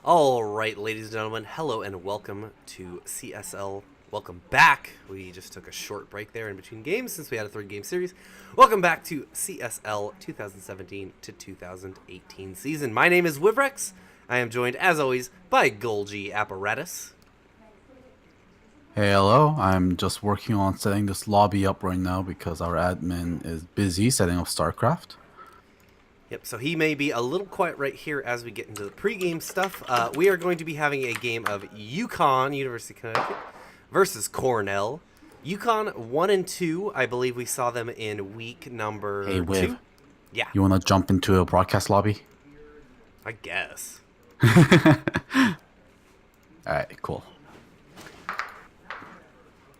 All right, ladies and gentlemen, hello and welcome to CSL. Welcome back. We just took a short break there in between games since we had a third-game series. Welcome back to CSL 2017 to 2018 season. My name is Wivrex. I am joined, as always, by Golgi Apparatus. Hey, hello. I'm just working on setting this lobby up right now because our admin is busy setting up StarCraft. Yep, so he may be a little quiet right here as we get into the pregame stuff. We are going to be having a game of UConn, University of Connecticut, versus Cornell. UConn 1 and 2. I believe we saw them in week number Hey, 2. Wiv. Yeah, You want to jump into a broadcast lobby? I guess. Alright, cool.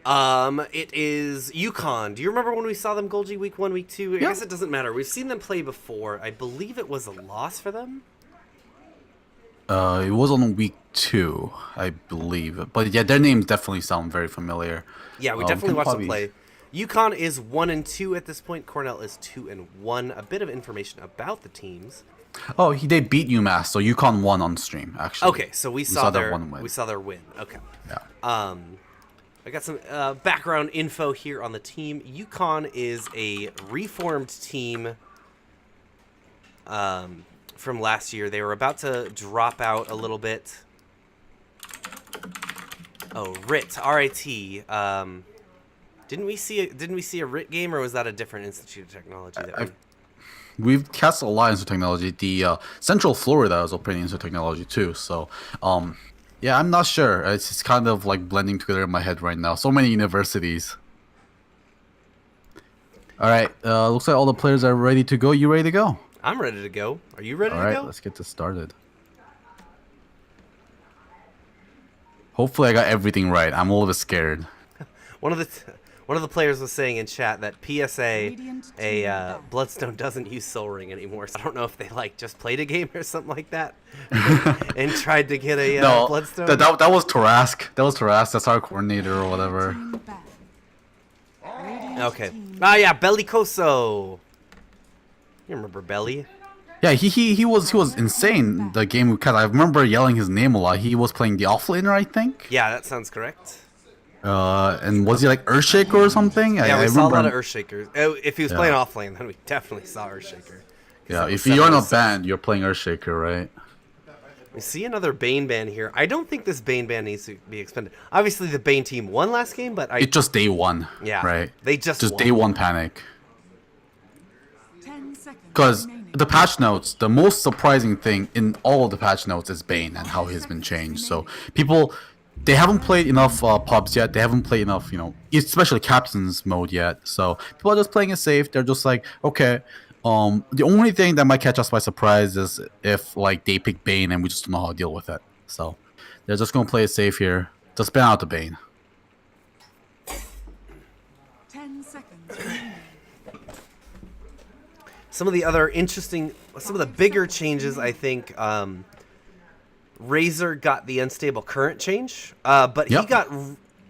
It is UConn. Do you remember when we saw them, Golgi, week 1, week 2? I guess it doesn't matter. We've seen them play before. I believe it was a loss for them. It was on week 2, I believe. But yeah, their names definitely sound very familiar. Yeah, we definitely watched them probably- play. UConn is 1 and 2 at this point. Cornell is 2 and 1. A bit of information about the teams. Oh, they beat UMass, so UConn won on stream, actually. Okay, so we saw their one win. we saw their win. Okay. Yeah. I got some background info here on the team. UConn is a reformed team from last year. They were about to drop out a little bit. Oh, RIT, R-I-T. Didn't we see a RIT game, or was that a different Institute of Technology? We've cast a lot into technology. The Central Florida is opening into technology too. So, yeah, I'm not sure. It's just kind of like blending together in my head right now. So many universities. All right, looks like all the players are ready to go. You ready to go? I'm ready to go. Are you ready All to right, go? let's get this started. Hopefully, I got everything right. I'm a little bit scared. One of the players was saying in chat that PSA, Bloodstone doesn't use Soul Ring anymore. So I don't know if they just played a game or something like that and tried to get a No, Bloodstone. that was Tarask. That was Tarask. That's our coordinator or whatever. Okay. Ah, yeah, Bellicoso. You remember Belly? Yeah, he was insane. The game we cut. I remember yelling his name a lot. He was playing the offlaner, I think. Yeah, that sounds correct. And was he like Earthshaker or something? Yeah, I we saw a remember lot of Earthshakers. Oh, if he was playing offlane, then we definitely saw Earthshaker. Yeah, if you're in a band, you're playing Earthshaker, right? We see another Bane ban here. I don't think this Bane ban needs to be expended. Obviously, the Bane team won last game, but It's just day one. Yeah, right. they just won. day one panic. Because the patch notes, the most surprising thing in all of the patch notes is Bane and how he's been changed. So people, they haven't played enough pubs yet. They haven't played enough, especially captain's mode yet. So people are just playing it safe. They're just like, okay. The only thing that might catch us by surprise is if they pick Bane and we just don't know how to deal with it. So they're just gonna play it safe here. Just ban out the Bane. 10 seconds. Some of the bigger changes, I think, Razor got the unstable current change, but Yep. he got,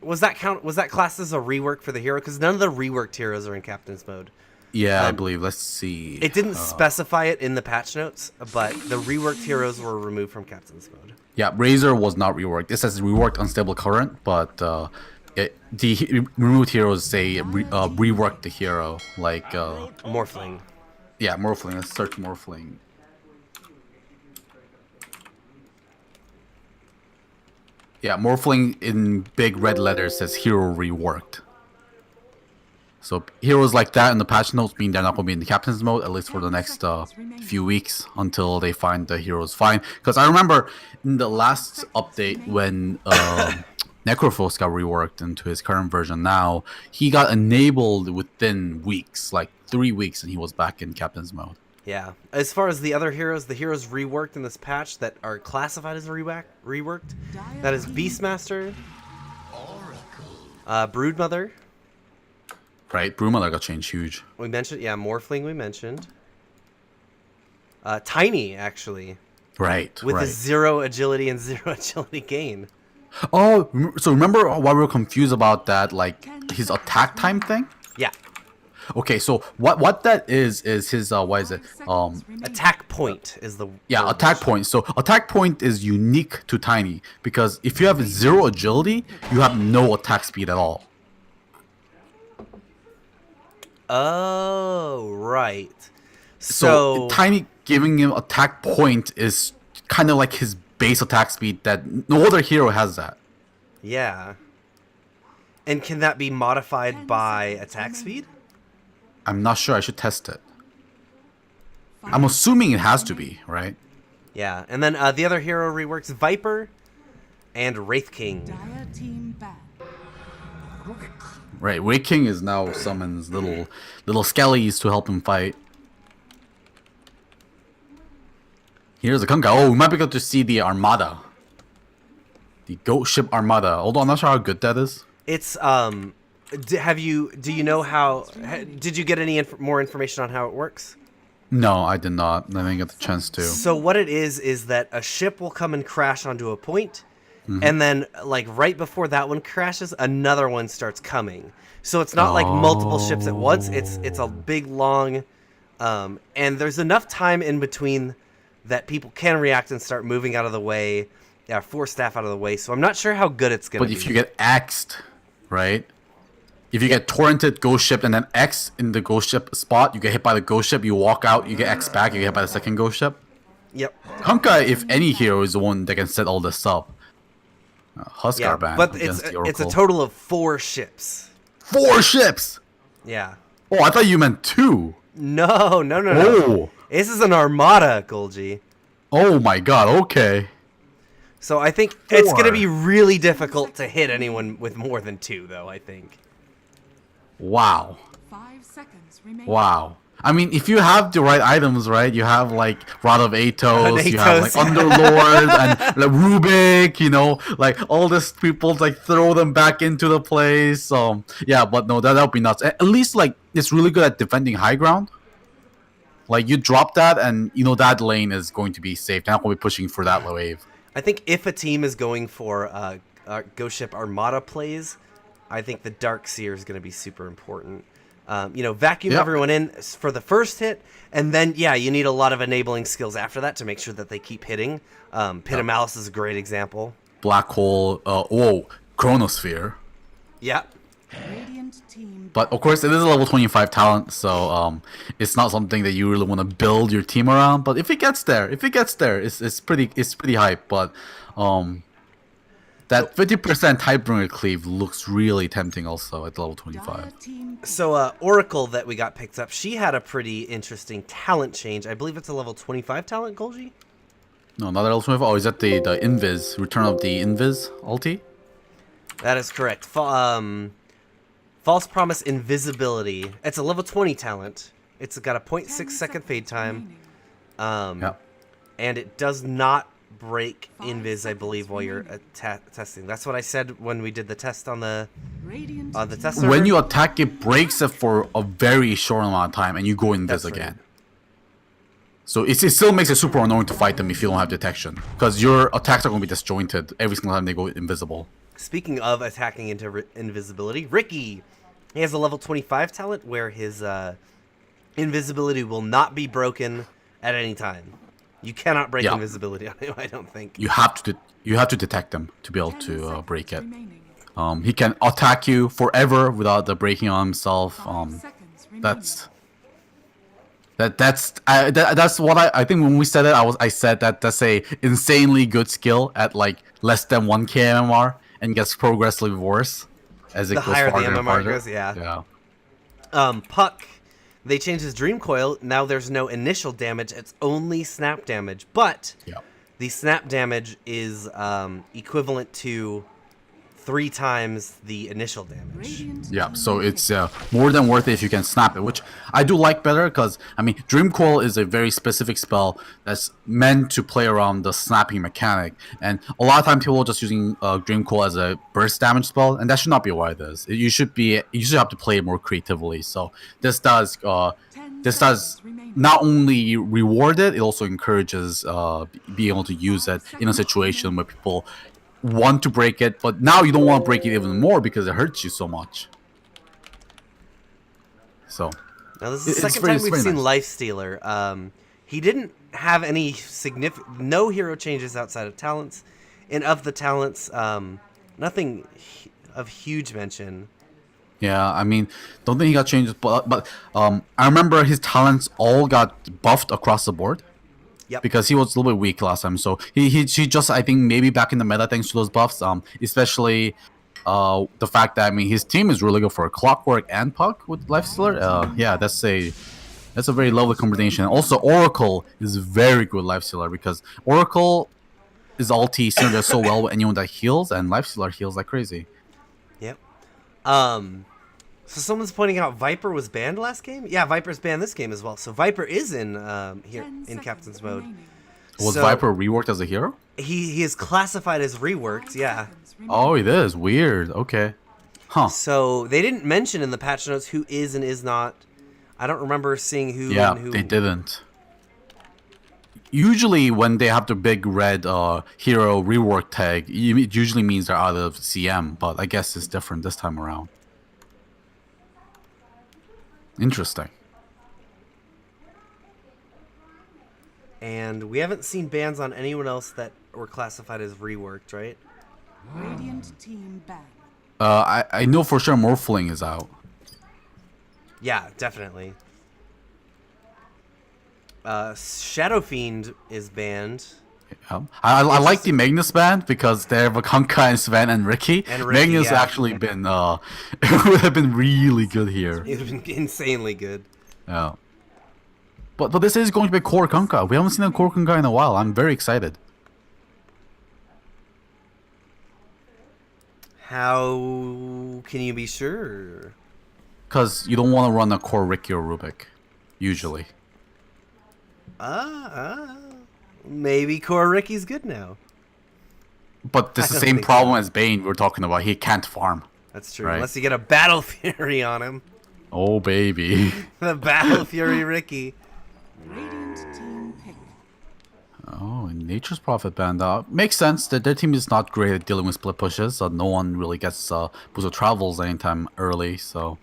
was that classed as a rework for the hero? Because none of the reworked heroes are in Captain's mode. Yeah, I believe. Let's see. It didn't specify it in the patch notes, but the reworked heroes were removed from Captain's mode. Yeah, Razor was not reworked. It says reworked unstable current, but the removed heroes say reworked the hero, Morphling. yeah, Morphling. Let's search Morphling. Yeah, Morphling in big red letters says hero reworked. So heroes like that in the patch notes mean they're not going to be in the captain's mode, at least for the next few weeks until they find the heroes fine. Because I remember in the last update when Necrophos got reworked into his current version now, he got enabled within weeks, like 3 weeks, and he was back in captain's mode. Yeah. As far as the other heroes, the heroes reworked in this patch that are classified as reworked, that is Beastmaster, Broodmother. Right, Broodmother got changed huge. We mentioned, yeah, Morphling we mentioned. Tiny, actually. Right, With right. a 0 agility and 0 agility gain. Oh, so remember why we were confused about that, his attack time thing? Yeah. Okay, so what that is his what is it? Attack point is the Yeah, word. attack point. So attack point is unique to Tiny because if you have 0 agility, you have no attack speed at all. Oh, right. So Tiny giving him attack point is kind of like his base attack speed that no other hero has that. yeah. And can that be modified by attack speed? I'm not sure. I should test it. I'm assuming it has to be, right? Yeah. And then the other hero reworks Viper and Wraith King. Dire team ban. Right. Wraith King is now summons little skellies to help him fight. Here's a Kunka. Oh, we might be able to see the Armada. The Ghost Ship Armada. Although I'm not sure how good that is. It's do you know how did you get any more information on how it works? No, I did not. I didn't get the chance to. So what it is that a ship will come and crash onto a point, and then like right before that one crashes, another one starts coming. So it's not like multiple ships at once. It's a big long, and there's enough time in between that people can react and start moving out of the way. Yeah, force staff out of the way. So I'm not sure how good it's gonna be. But if you get axed, right? If you get torrented ghost ship and then X in the ghost ship spot, you get hit by the ghost ship, you walk out, you get X back, you get hit by the second ghost ship. Yep. Honka, if any hero, is the one that can set all this up. Huskar Yeah, ban but against the it's a Oracle. total of 4 ships. 4 ships! Yeah. Oh, I thought you meant 2. No. Oh. This is an armada, Golgi. Oh my god, okay. So I think it's going to 4. be really difficult to hit anyone with more than 2, though, I think. Wow. 5 seconds remaining. Wow. I mean, if you have the right items, right, you have like Rod of Atos, you have like Atos. Underlord and like, Rubik, you know, like all these people like throw them back into the place. Yeah, but no, that would be nuts. At least like it's really good at defending high ground. Like you drop that, and you know that lane is going to be safe. They're not going to be pushing for that wave. I think if a team is going for Ghost Ship Armada plays, I think the Dark Seer is going to be super important. Vacuum Yep. everyone in for the first hit, and then, yeah, you need a lot of enabling skills after that to make sure that they keep hitting. Pit of Malice is a great example. Black hole. Chronosphere. Yeah. Radiant team But of course, it is a level 25 talent, so it's not something that you really want to build your team around. But if it gets there, it's pretty hype. But that 50% Tidebringer cleave looks really tempting also at level 25. Dire team So Oracle that we got picked up, she had a pretty interesting talent change. I believe it's a level 25 talent, Golgi? No, not at level 25. Oh, is that the Invis Return of the Invis ulti? That is correct. False Promise Invisibility. It's a level 20 talent. It's got a 0.6 second fade time. remaining. And it does not break invis, I believe, while you're testing. That's what I said when we did the test on the Radiant test team server. When you attack, it breaks it for a very short amount of time, and you go Invis That's right. again. So it still makes it super annoying to fight them if you don't have detection, because your attacks are going to be disjointed every single time they go invisible. Speaking of attacking into invisibility, Ricky, he has a level 25 talent where his invisibility will not be broken at any time. You cannot break Yeah. invisibility on him, I don't think. You have to detect them to be able 10 to seconds break it. remaining. He can attack you forever without the breaking on himself. 5 seconds remaining. That's what I think when we said it. I said that that's a insanely good skill at like less than 1k MMR and gets progressively worse as it The goes higher the farther and MMR farther. goes, yeah. Puck, they changed his Dream Coil. Now there's no initial damage. It's only snap damage. But Yeah. the snap damage is equivalent to 3 times the initial damage. Radiant Yeah, team so it's more than worth it if you can snap it, which I do like better because, I mean, Dream Coil is a very specific spell that's meant to play around the snapping mechanic. And a lot of times people are just using Dream Coil as a burst damage spell, and that should not be what it is. You should have to play it more creatively. So this does not only reward it, it also encourages being able to use it in a situation where people want to break it, but now you don't want to break it even more because it hurts you so much. So Now this is the It's second very- time it's we've very seen nice. Lifestealer. He didn't have any no hero changes outside of talents, and of the talents, nothing of huge mention. Yeah, I mean, don't think he got changed, but I remember his talents all got buffed across the board. Yep. Because he was a little bit weak last time, so he just, I think, maybe back in the meta thanks to those buffs. Especially the fact that, I mean, his team is really good for Clockwork and Puck with Lifestealer. Yeah, that's a very lovely combination. Also, Oracle is very good Lifestealer because Oracle is ulti synergizes so well with anyone that heals, and Lifestealer heals like crazy. Yep. So someone's pointing out Viper was banned last game. Yeah, Viper's banned this game as well. So Viper is in here 10 in Captain's seconds mode. remaining. Was So- Viper reworked as a hero? He is classified as reworked. Yeah. Seconds remaining. Oh, it is weird. Okay, huh? So they didn't mention in the patch notes who is and is not. I don't remember seeing who. Yeah, and who. they didn't. Usually, when they have the big red hero rework tag, it usually means they're out of CM. But I guess it's different this time around. Interesting. And we haven't seen bans on anyone else that were classified as reworked, right? Radiant team ban. I know for sure Morphling is out. Yeah, definitely. Shadow Fiend is banned. Yeah. I like the Magnus band because they have a Kanka and Sven and Ricky. And Ricky, Magnus yeah. actually been it would have been really good here. It would have been insanely good. Yeah. But this is going to be core Kanka. We haven't seen a core Kanka in a while. I'm very excited. How can you be sure? Because you don't want to run a core Ricky or Rubik, usually. Maybe Core Ricky's good now. But this I is the don't same think problem as Bane we're talking about. He can't farm. That's true. Right. Unless you get a Battle Fury on him. Oh, baby. The Battle Fury Ricky. Radiant team pick. Oh, and Nature's Prophet band. Makes sense that their team is not great at dealing with split pushes. So no one really gets boost of travels anytime early. So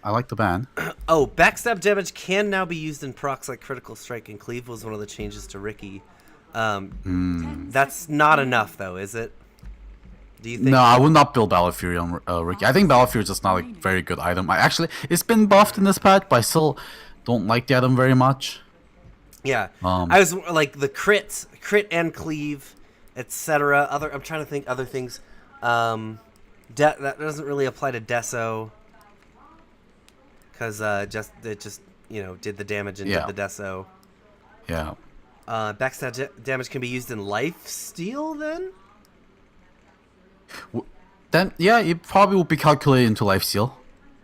I like the ban. Oh, backstab damage can now be used in procs like Critical Strike and Cleave was one of the changes to Ricky. 10 That's seconds not remaining. enough, though, is it? Do you think? No, I would not build Battle Fury on Ricky. I think Battle Fury is just not a very good item. It's been buffed in this patch, but I still don't like the item very much. Yeah. Um, I was like the crit and Cleave, etc. I'm trying to think other things. That doesn't really apply to Deso. Because it just did the damage and Yeah. did the Deso. Yeah. Backstab damage can be used in Life Steal then? Then, yeah, it probably will be calculated into Lifesteal.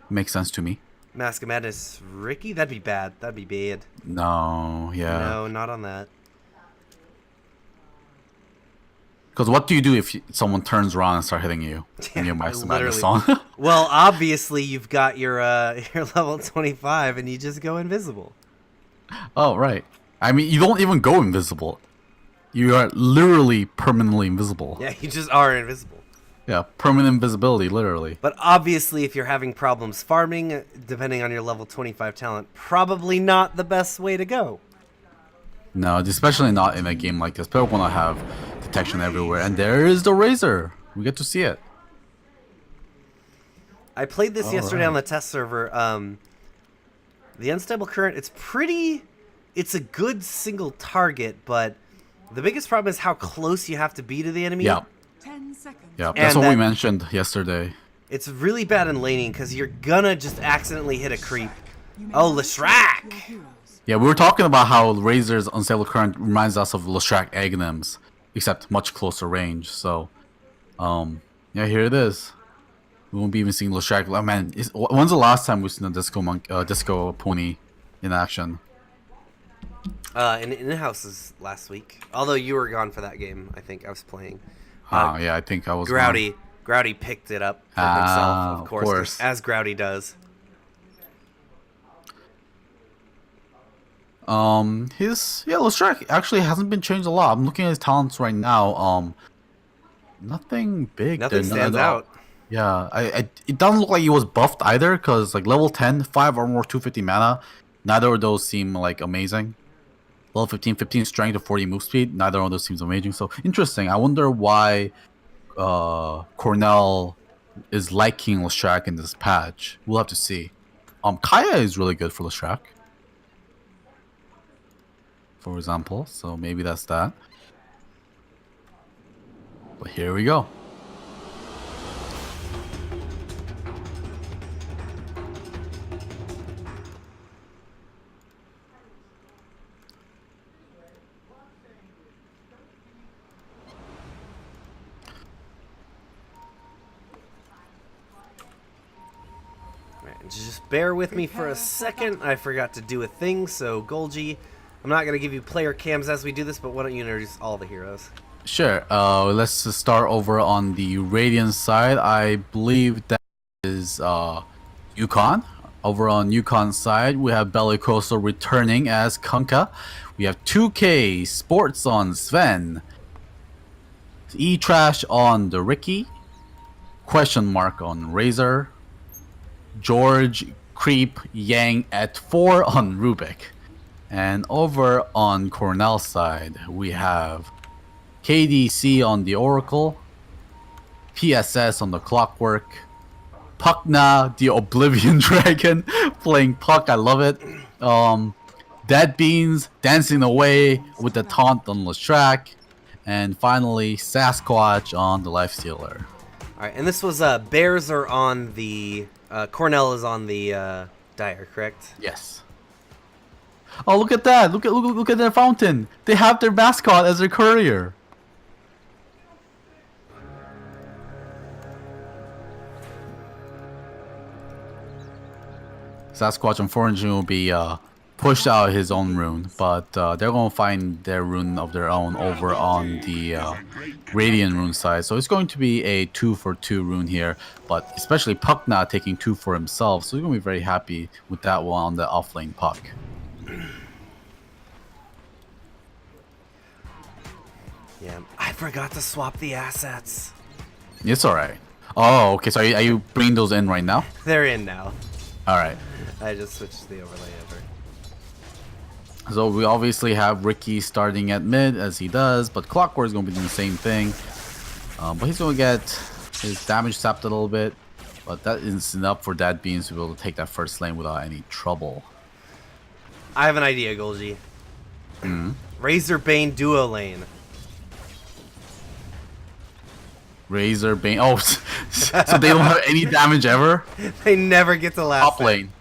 Makes sense to me. Mask of Madness Ricky? That'd be bad. That'd be bad. No, yeah. No, not on that. Because what do you do if someone turns around and start hitting you? And you Master Madness literally. on? Well, obviously you've got your your level 25 and you just go invisible. Oh, right. I mean, you don't even go invisible. You are literally permanently invisible. Yeah, you just are invisible. Yeah, permanent invisibility, literally. But obviously if you're having problems farming, depending on your level 25 talent, probably not the best way to go. No, especially not in a game like this. People want to have detection everywhere. And there is the Razor. We get to see it. I played this yesterday on the Alright. test server. The Unstable Current, it's a good single target, but the biggest problem is how close you have to be to the enemy. Yeah, 10 seconds. yeah. That's And what we that- mentioned yesterday. It's really bad in laning because you're gonna just accidentally hit a creep. You may Oh, now Leshrac! select your heroes. Yeah, we were talking about how Razor's Unstable Current reminds us of Leshrac Aghanims, except much closer range. So, yeah, here it is. We won't be even seeing Leshrac. Oh, man, when's the last time we've seen a Disco Pony in action? In houses last week. Although you were gone for that game, I think I was playing. Yeah, I think I was. Grouty picked it up for himself, of course, as Grouty does. Leshrac actually hasn't been changed a lot. I'm looking at his talents right now. Nothing big. Nothing there, stands out. Yeah, it doesn't look like he was buffed either, because like level 10, 5 or more 250 mana, neither of those seem like amazing. Level 15, 15 strength to 40 move speed, neither of those seems amazing. So interesting. I wonder why Cornell is liking Leshrac in this patch. We'll have to see. Kaya is really good for Leshrac, for example. So maybe that's that. But here we go. Just bear with me for a second. I forgot to do a thing, so Golgi, I'm not going to give you player cams as we do this, but why don't you introduce all the heroes? Sure. Let's just start over on the Radiant side. I believe that is UConn. Over on UConn side, we have Bellicoso returning as Kunkka. We have 2K Sports on Sven. E-Trash on the Ricky. Question mark on Razor. George Creep Yang at 4 on Rubik. And over on Cornell side, we have KDC on the Oracle, PSS on the Clockwork, Puckna, the Oblivion Dragon, playing Puck, I love it. Dead Beans dancing away with the taunt on Leshrac, and finally Sasquatch on the Lifestealer. Alright, and this was Bears are on the Cornell is on the Dire, correct? Yes. Oh, look at that! Look at their fountain. They have their mascot as their courier. Sasquatch unfortunately will be pushed out his own rune, but they're gonna find their rune of their own over on the Radiant rune side. So it's going to be a 2-for-2 rune here, but especially Puckna taking 2 for himself, so he's gonna be very happy with that one on the offlane Puck. Yeah, I forgot to swap the assets. It's alright. Oh, okay, so are you bringing those in right now? They're in now. Alright. I just switched the overlay over. So we obviously have Ricky starting at mid, as he does, but Clockwork is going to be doing the same thing. But he's going to get his damage sapped a little bit, but that is enough for Dead Beans to be able to take that first lane without any trouble. I have an idea, Golgi. Razor Bane duo lane. Razor Bane. Oh, so they don't have any damage ever? They never get to last. Top lane.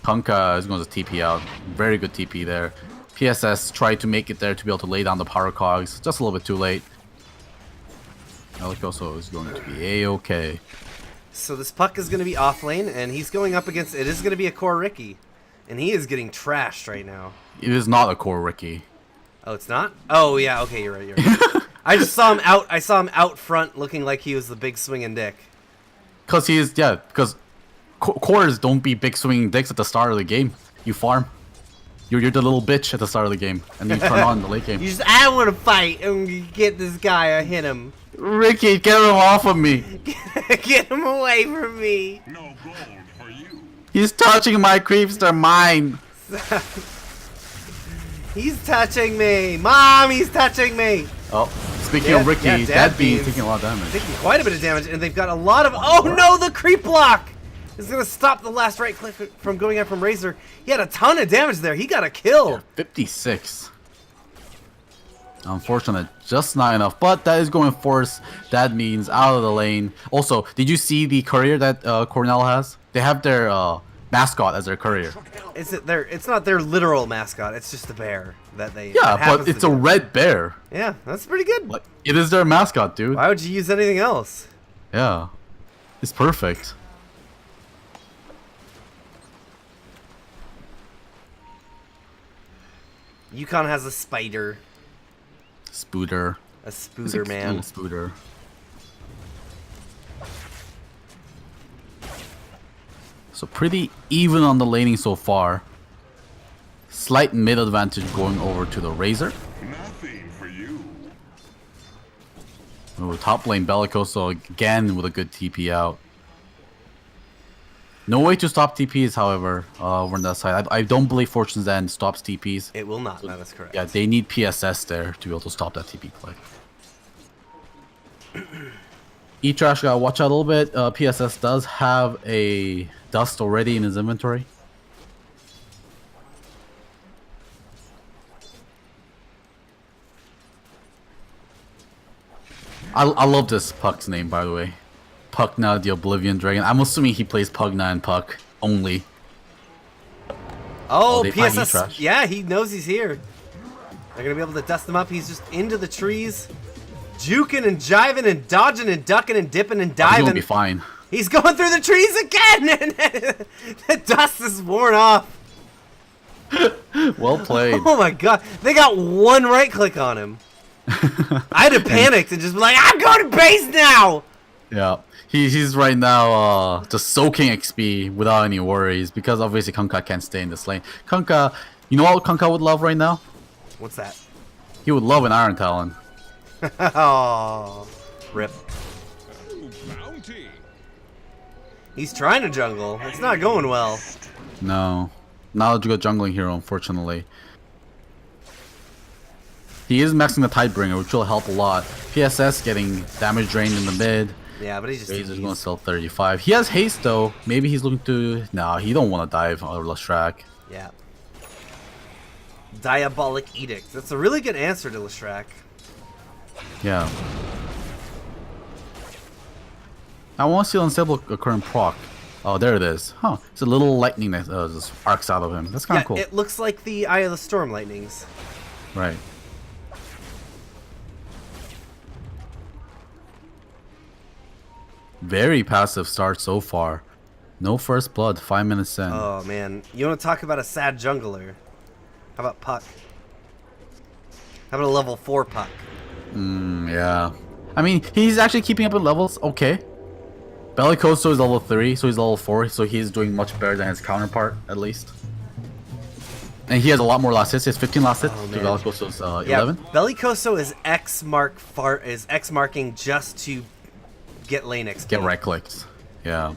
Kunkka is going to TP out. Very good TP there. PSS tried to make it there to be able to lay down the power cogs. Just a little bit too late. Bellicoso is going to be A-okay. So this Puck is going to be off lane, and he's going up against... It is going to be a core Ricky. And he is getting trashed right now. It is not a core Ricky. Oh, it's not? Oh, yeah, okay, you're right, you're right. I just saw him out. I saw him out front looking like he was the big swinging dick. Because he is, yeah, because cores don't be big swinging dicks at the start of the game. You farm. You're the little bitch at the start of the game, and then you turn on in the late game. You just, I want to fight and get this guy. I hit him. Ricky, get him off of me. Get him away from me. No gold for you. He's touching my creeps. They're mine. He's touching me. Mom, he's touching me. Oh, speaking of Ricky, Dad Dead Beans Beans taking a lot of damage. Taking quite a bit of damage, and they've got a lot of... Oh, no, the creep block is going to stop the last right click from going out from Razor. He had a ton of damage there. He got a kill. Yeah, 56. Unfortunate, just not enough. But that is going to force Dead Beans out of the lane. Also, did you see the courier that Cornell has? They have their mascot as their courier. It's not their literal mascot. It's just a bear that they... Yeah, that happens but it's to a do. red bear. Yeah, that's pretty good. Like, it is their mascot, dude. Why would you use anything else? Yeah, it's perfect. UConn has a spider. Spooter. A It's spooter, man. Little spooter. So pretty even on the laning so far. Slight mid advantage going over to the Razor. Nothing for you. Ooh, top lane Bellicoso again with a good TP out. No way to stop TPs, however, over on that side. I don't believe Fortune's End stops TPs. It will not. That is correct. Yeah, they need PSS there to be able to stop that TP play. E-Trash gotta watch out a little bit. PSS does have a Dust already in his inventory. I love this Puck's name, by the way. Pugna, the Oblivion Dragon. I'm assuming he plays Pugna and Puck only. Oh, they find PSS. E-Trash. Yeah, he knows he's here. They're going to be able to dust him up. He's just into the trees, juking and jiving and dodging and ducking and dipping and He's diving. gonna be fine. He's going through the trees again, and the dust is worn off. Well played. Oh my god, they got one right click on him. I had to panic and just be like, I'm going to base now! Yeah, he's right now just soaking XP without any worries because obviously Kunkka can't stay in this lane. Kunkka, you know what Kunkka would love right now? What's that? He would love an Iron Talon. Oh, rip. He's trying to jungle. It's not going well. No, not a good jungling hero, unfortunately. He is maxing the Tidebringer, which will help a lot. PSS getting damage drained in the mid. Yeah, but he's just... Razor's going to sell 35. He has haste though. Maybe he's looking to... Nah, he don't want to dive on Leshrac. Yeah. Diabolic Edict. That's a really good answer to Leshrac. Yeah. I want to see Unstable Current proc. Oh, there it is. Huh. It's a little lightning that just arcs out of him. That's kind of cool. It looks like the Eye of the Storm lightnings. Right. Very passive start so far. No first blood, 5 minutes in. Oh, man. You want to talk about a sad jungler? How about Puck? How about a level 4 Puck? Yeah. I mean, he's actually keeping up with levels. Okay. Bellicoso is level 3, so he's level 4, so he's doing much better than his counterpart, at least. And he has a lot more last hits. He has 15 last hits to Bellicoso's 11. Bellicoso is X marking just to get lane XP. Get right clicks. Yeah.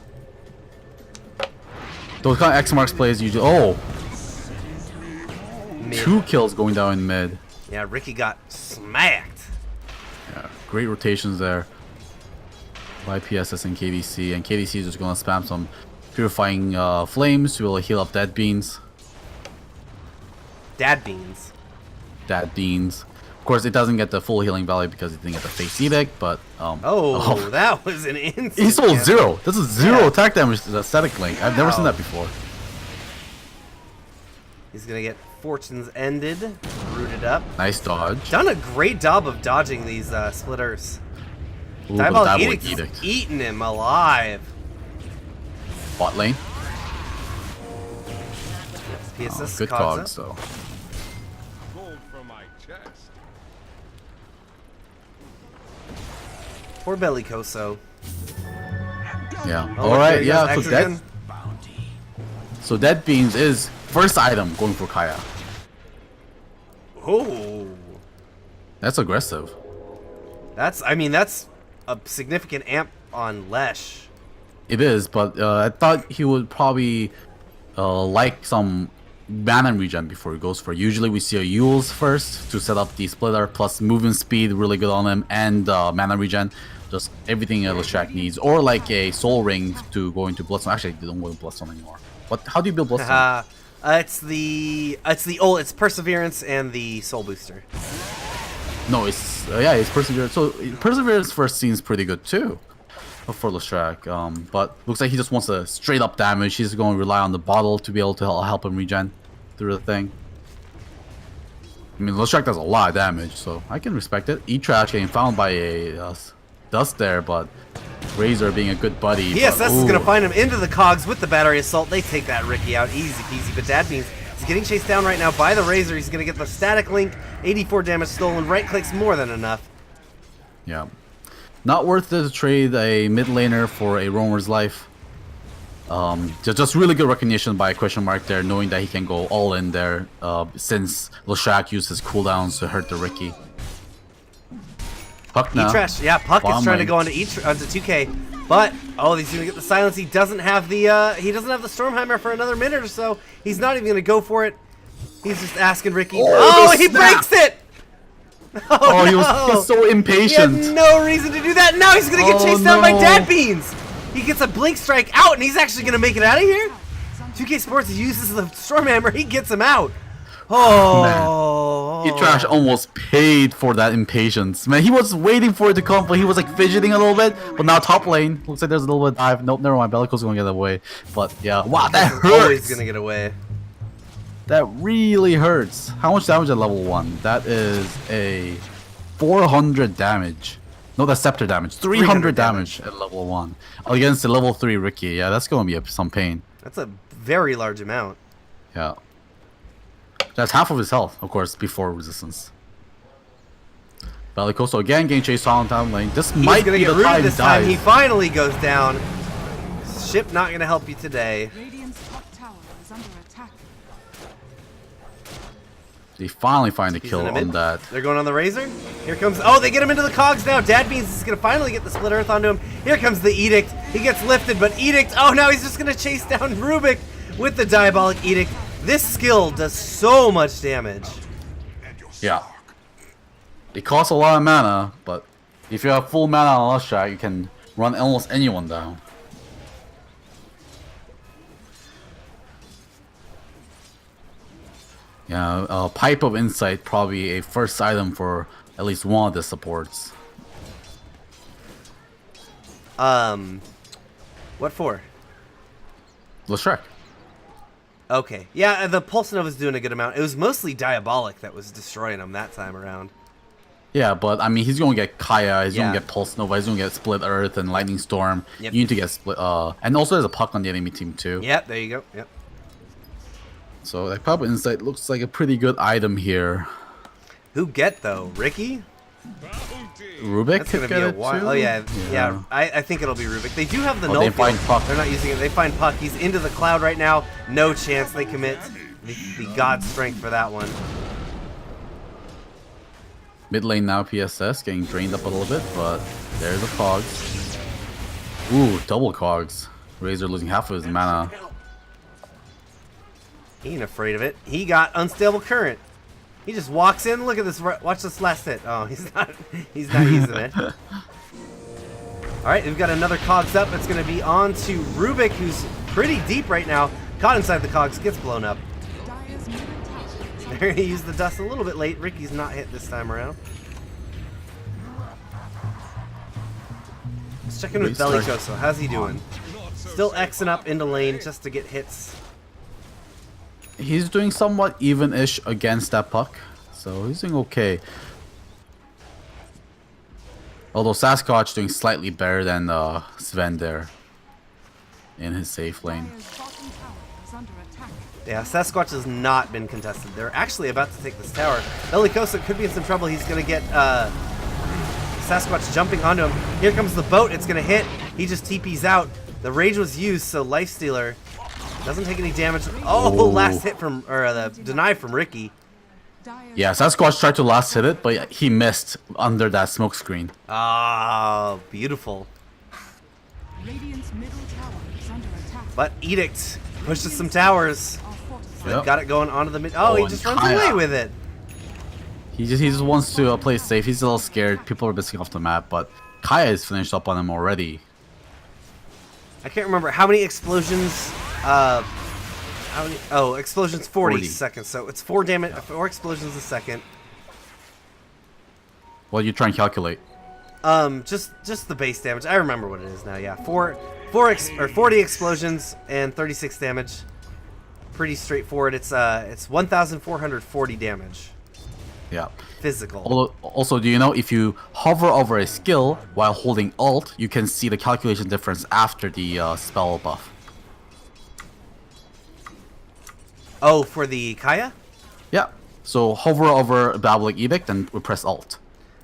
Those kind of X marks plays usually. Oh! Mid. 2 kills going down in mid. Yeah, Ricky got smacked. Yeah, great rotations there by PSS and KDC. And KDC is just going to spam some purifying flames to be able to heal up dead beans. Dad beans. Dead beans. Of course, it doesn't get the full healing value because it didn't get the face edict, but Oh, that was an instant. he sold cancel. 0. This is 0 attack damage to the static link. I've never seen that before. He's gonna get fortunes ended, rooted up. Nice dodge. Done a great job of dodging these splitters. Ooh, Diabolic Diabolic Edict is eating him alive. Bot lane. PSS Good cogs though. Poor Bellicoso. Yeah. Oh, All right. there Yeah. goes So X again. dead beans is first item going for Kaya. Oh, That's aggressive. that's a significant amp on Lesh. It is, but I thought he would probably like some mana regen before he goes for it. Usually we see a Yules first to set up the splitter, plus movement speed really good on him, and mana regen. Just everything Leshrac needs. Or like a soul ring to go into Bloodstone. Actually, they don't go into Bloodstone anymore. How do you build Bloodstone? It's Perseverance and the Soul Booster. No, it's it's Perseverance. So Perseverance first seems pretty good too for Leshrac. But looks like he just wants a straight up damage. He's going to rely on the bottle to be able to help him regen through the thing. I mean, Leshrac does a lot of damage, so I can respect it. E-Trash getting found by a dust there, but Razor being a good buddy. PSS is ooh. going to find him into the cogs with the battery assault. They take that Ricky out easy peasy, but Dad Beans is getting chased down right now by the Razor. He's going to get the static link. 84 damage stolen. Right clicks more than enough. Yeah. Not worth it to trade a mid laner for a roamer's life. Just really good recognition by Question Mark there, knowing that he can go all in there since Leshrac used his cooldowns to hurt the Ricky. Puck now. E-Trash, yeah, Puck is Bomb trying to lane. go onto 2K, but he's gonna get the silence. He doesn't have the Stormhammer for another minute or so. He's not even gonna go for it. He's just asking Ricky. Oh, Oh, he snap. breaks it! Oh, no. he was so He had impatient. no reason to do that. Now he's gonna get Oh, chased down by no. Dad Beans. He gets a blink strike out, and he's actually gonna make it out of here. 2K Sports uses the Stormhammer. He gets him out. Oh, E-Trash almost paid for that impatience. Man, he was waiting for it to come, but he was like fidgeting a little bit. But now top lane, looks like there's a little bit of dive. Nope, never mind. Bellico's gonna get away. But yeah, wow, that He's always hurts. gonna get away. That really hurts. How much damage at level 1? That is a 400 damage. No, that's scepter damage. 300 damage at level 1 against the level 3 Ricky. Yeah, that's gonna be some pain. That's a very large amount. Yeah. That's half of his health, of course, before resistance. Bellicoso again getting chased on down lane. This He's might gonna be get the rooted time he this time. He dies. finally goes down. Ship not gonna help you today. Radiant's top tower is under attack. They finally find the He's kill in the on mid. that. They're going on the Razor. Here comes. Oh, they get him into the cogs now. Dad Beans is gonna finally get the split earth onto him. Here comes the Edict. He gets lifted, but Edict. Oh, now he's just gonna chase down Rubik with the Diabolic Edict. This skill does so much damage. Yeah. It costs a lot of mana, but if you have full mana on Lusha, you can run almost anyone down. Yeah, Pipe of Insight probably a first item for at least one of the supports. What for? Leshek. Okay. Yeah, the Pulse Nova's doing a good amount. It was mostly Diabolic that was destroying him that time around. Yeah, but I mean, he's gonna get Kaya, he's Yeah. gonna get Pulse Nova, he's gonna get Split Earth and Lightning Storm. Yep. You need to get Split, and also there's a Puck on the enemy team too. Yep, there you go. Yep. So that Pipe of Insight looks like a pretty good item here. Who get though? Ricky? Rubik That's gonna could be get a it while. too? Oh yeah. I think it'll be Rubik. They do have the Oh, null they find field. Puck. They're not using it. They find Puck. He's into the cloud right now. No chance they commit the god strength for that one. Mid lane now, PSS getting drained up a little bit, but there's the cogs. Ooh, double cogs. Razor losing half of his mana. He ain't afraid of it. He got unstable current. He just walks in. Look at this. Watch this last hit. Oh, he's not. He's not using it. All right, we've got another cogs up. It's going to be on to Rubik, who's pretty deep right now. Caught inside the cogs, gets blown up. Dire's middle tower. There, he used the dust a little bit late. Ricky's not hit this time around. Let's check in with Bellicoso. How's he doing? Still Xing up into lane just to get hits. He's doing somewhat even-ish against that Puck, so he's doing okay. Although Sasquatch doing slightly better than Sven there in his safe lane. Dire's bottom tower is under attack. Yeah, Sasquatch has not been contested. They're actually about to take this tower. Bellicoso could be in some trouble. He's going to get Sasquatch jumping onto him. Here comes the boat. It's going to hit. He just TP's out. The rage was used, so Lifestealer doesn't take any damage. Oh, Ooh. last hit from, or the deny from Ricky. Dire's Yeah, Sasquatch tried to last hit it, but he missed under that smoke screen. Ah, beautiful. Radiant's middle tower is under attack. But Edict pushes some towers. Are fortified. Yep. Got it going onto the mid. Oh, he and just runs Kaya. away with it. He just wants to play safe. He's a little scared. People are missing off the map, but Kaya is finished up on him already. I can't remember how many explosions. How many? Oh, explosions 40 seconds. So it's 4 explosions a second. Well, you try and calculate. Just the base damage. I remember what it is now. Yeah, 40 explosions and 36 damage. Pretty straightforward. It's 1,440 damage. Yeah. Physical. Also, do you know if you hover over a skill while holding Alt, you can see the calculation difference after the spell buff? Oh, for the Kaya? Yeah. So hover over Bablik Edict and we press Alt.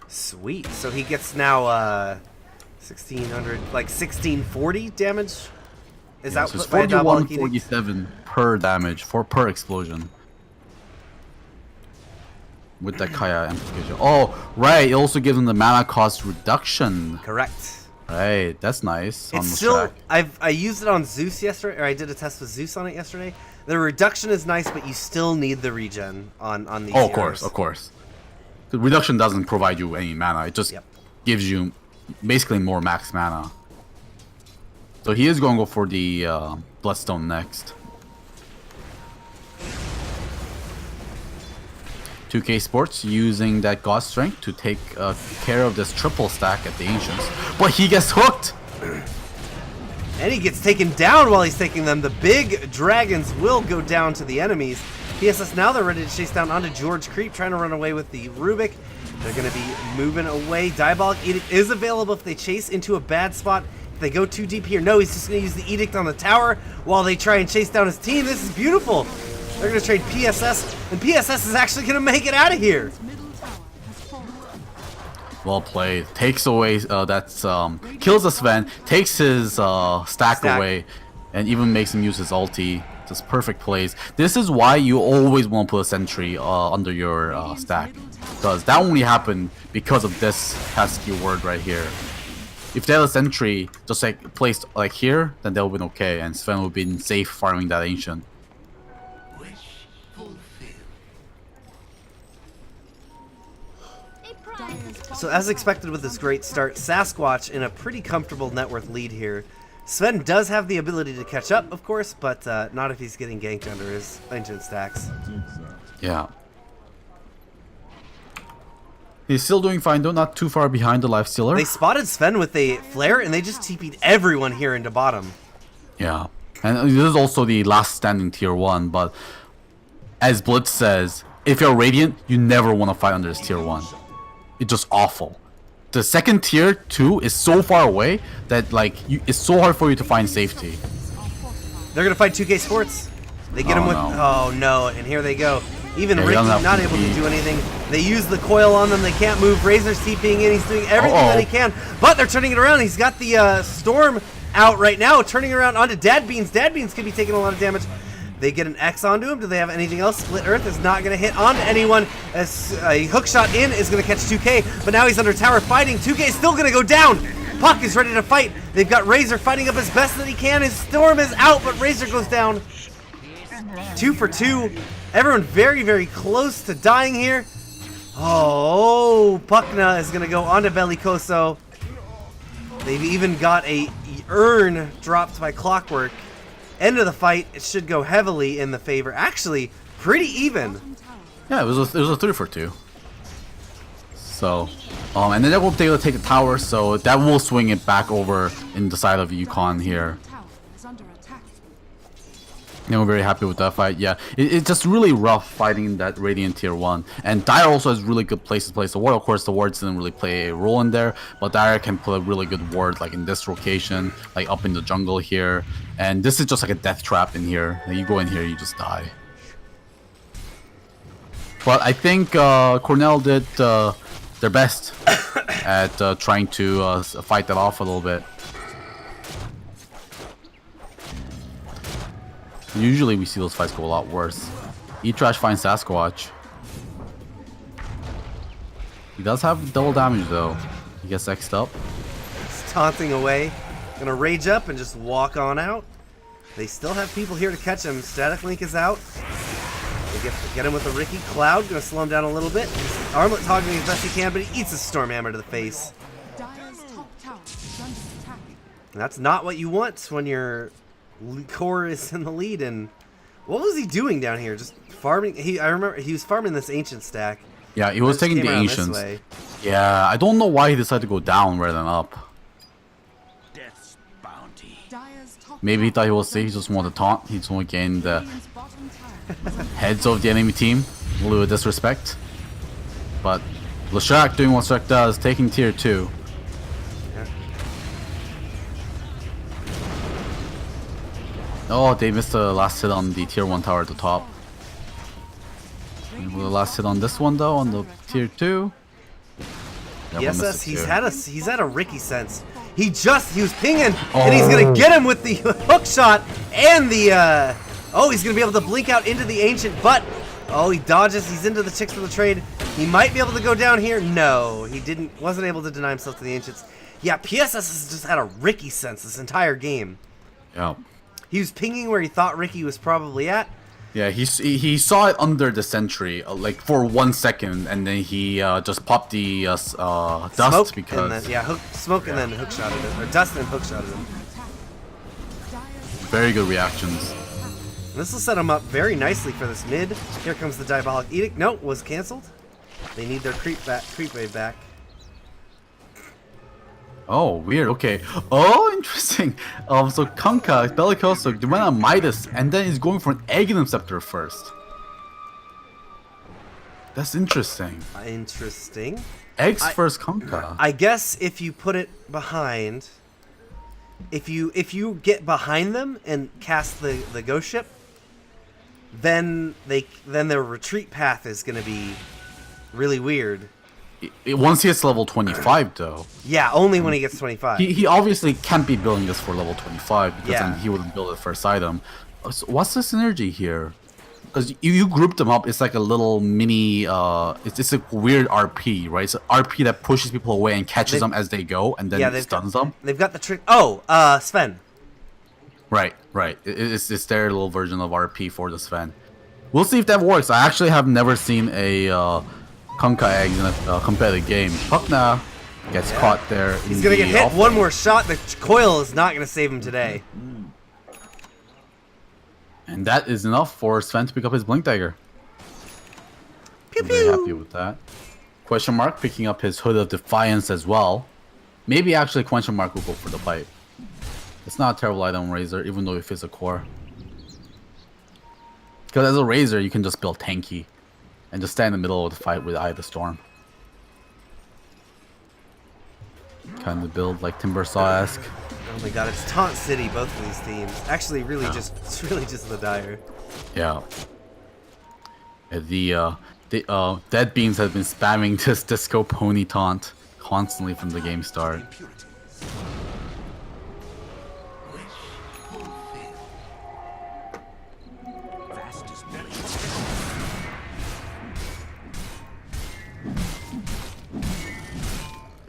Sweet. So he gets now 1,600, like 1,640 damage. Is Yeah, that so it's by Diabolic Edict? 4147 per damage per explosion. with that Kaya amplification. Oh, right. It also gives them the mana cost reduction. Correct. Right. That's nice. On It's the still, track. I used it on Zeus yesterday, or I did a test with Zeus on it yesterday. The reduction is nice, but you still need the regen on these Oh, heroes. of course, of course. The reduction doesn't provide you any mana. It just Yep. gives you basically more max mana. So he is going to go for the Bloodstone next. 2K Sports using that God Strength to take care of this triple stack at the Ancients. But he gets hooked! And he gets taken down while he's taking them. The big dragons will go down to the enemies. PSS now they're ready to chase down onto George Creep, trying to run away with the Rubik. They're going to be moving away. Diabolic Edict is available if they chase into a bad spot. If they go too deep here, no, he's just going to use the Edict on the tower while they try and chase down his team. This is beautiful. They're going to trade PSS, and PSS is actually going to make it out of here. Middle tower has fallen. Well played. Takes away, kills the Sven, takes his stack away, and even makes him use his ulti. Just perfect plays. This is why you always want to put a sentry under your stack. Because that only happened because of this pesky word right here. If they had a sentry just like placed like here, then they'll been okay, and Sven would been safe farming that ancient. So as expected with this great start, Sasquatch in a pretty comfortable net worth lead here. Sven does have the ability to catch up, of course, but not if he's getting ganked under his ancient stacks. Yeah. He's still doing fine though, not too far behind the Lifestealer. They spotted Sven with a flare, and they just TP'd everyone here into bottom. Yeah. And this is also the last standing tier 1, but as Blitz says, if you're Radiant, you never want to fight under this tier 1. It's just awful. The second tier 2 is so far away that like it's so hard for you to find safety. They're gonna fight 2K Sports. They get him with oh no, and here they go. Even Ricky not able to do anything. They use the coil on them. They can't move. Razor's TPing in. He's doing everything that he can, but they're turning it around. He's got the storm out right now, turning around onto Dad Beans. Dad Beans could be taking a lot of damage. They get an X onto him. Do they have anything else? Split Earth is not going to hit onto anyone. As a hook shot in is going to catch 2K, but now he's under tower fighting. 2K is still going to go down. Puck is ready to fight. They've got Razor fighting up as best that he can. His storm is out, but Razor goes down. 2 for 2. Everyone very, very close to dying here. Oh, Puckna is going to go onto Bellicoso. They've even got a urn dropped by Clockwork. End of the fight, it should go heavily in the favor. Actually, pretty even. Yeah, it was a 3 for 2. So, and then they're going to be able to take the tower, so that will swing it back over in the side of UConn here. Tower is under attack. And we're very happy with that fight. Yeah, it's just really rough fighting in that Radiant tier 1. And Dire also has really good places to place the ward. Of course, the wards didn't really play a role in there, but Dire can put a really good ward like in this location, like up in the jungle here. And this is just like a death trap in here. Like, you go in here, you just die. But I think Cornell did their best at trying to fight that off a little bit. Usually we see those fights go a lot worse. E-Trash finds Sasquatch. He does have double damage though. He gets X'd up. He's taunting away. Gonna rage up and just walk on out. They still have people here to catch him. Static Link is out. They get him with a Ricky Cloud. Gonna slow him down a little bit. Armlet hogging as best he can, but he eats a Storm Hammer to the face. Dire's top tower is under attack. And that's not what you want when your core is in the lead. And what was he doing down here? Just farming. I remember he was farming this ancient stack. Yeah, he was taking the ancients. Yeah, I don't know why he decided to go down rather than up. Death's bounty. Dire's top Maybe he tower thought he was is safe. He just wanted to taunt. He just wanted to gain the Radiant's bottom tower is under heads of the enemy team. A little disrespect. But Leshrac doing what Shrek does, taking tier 2. Oh, they missed the last hit on the tier 1 tower at the top. And the last hit on this one though, on the tier 2. Yes, he's had a Ricky sense. He was pinging, and he's gonna get him with the hook shot and the he's gonna be able to blink out into the ancient, but he dodges. He's into the chicks for the trade. He might be able to go down here. No, he didn't. Wasn't able to deny himself to the Ancients. Yeah, PSS has just had a Ricky sense this entire game. Yeah. He was pinging where he thought Ricky was probably at. Yeah, he saw it under the sentry, like for 1 second, and then he just popped the dust Smoke because and then, smoke and then hook shotted him, or dust and hook shotted him. very good reactions. This will set him up very nicely for this mid. Here comes the Diabolic Edict. No, was canceled. They need their creep wave back. Oh, weird. Okay. Oh, interesting. So Kanka, Bellicoso, they went on Midas, and then he's going for an Aghanim Scepter first. That's interesting. Interesting. Eggs first, Kanka. I guess if you put it behind, if you get behind them and cast the ghost ship, then their retreat path is going to be really weird. Once he hits level 25, though. Yeah, only when he gets 25. He obviously can't be building this for level 25 because Yeah. then he wouldn't build the first item. So what's the synergy here? Because you group them up, it's like a little mini. It's a weird RP, right? It's an RP that pushes people away and catches them as they go, and then stuns them. They've got the trick. Oh, Sven. Right. It's their little version of RP for the Sven. We'll see if that works. I actually have never seen a Kanka eggs in a competitive game. Hukna gets caught there. He's gonna get hit. One more shot. The coil is not gonna save him today. And that is enough for Sven to pick up his Blink Dagger. Pew I'm very happy pew. with that. Question Mark picking up his Hood of Defiance as well. Maybe actually Question Mark will go for the fight. It's not a terrible item, Razor, even though it is a core. Because as a Razor, you can just build tanky and just stand in the middle of the fight with Eye of the Storm. Kind of build like Timbersaw-esque. Oh my god, it's Taunt City, both of these teams. Actually, it's really just the Dire. Yeah. The Dead Beans have been spamming this Disco Pony taunt constantly from the game start.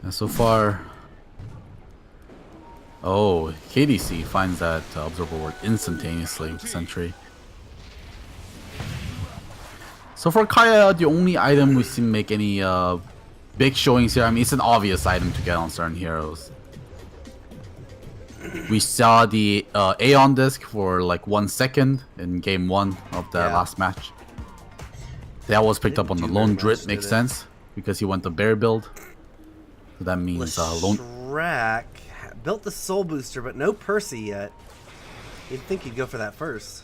And so far... Oh, KDC finds that Observer Ward instantaneously with Sentry. So for Kaya, the only item we see make any big showings here, I mean, it's an obvious item to get on certain heroes. We saw the Aeon disc for like 1 second in game 1 of the last match. That was picked up on the Lone Drit, makes sense, because he went the bear build. So that means Lone... Leshrac built the Soul Booster, but no Percy yet. You'd think he'd go for that first.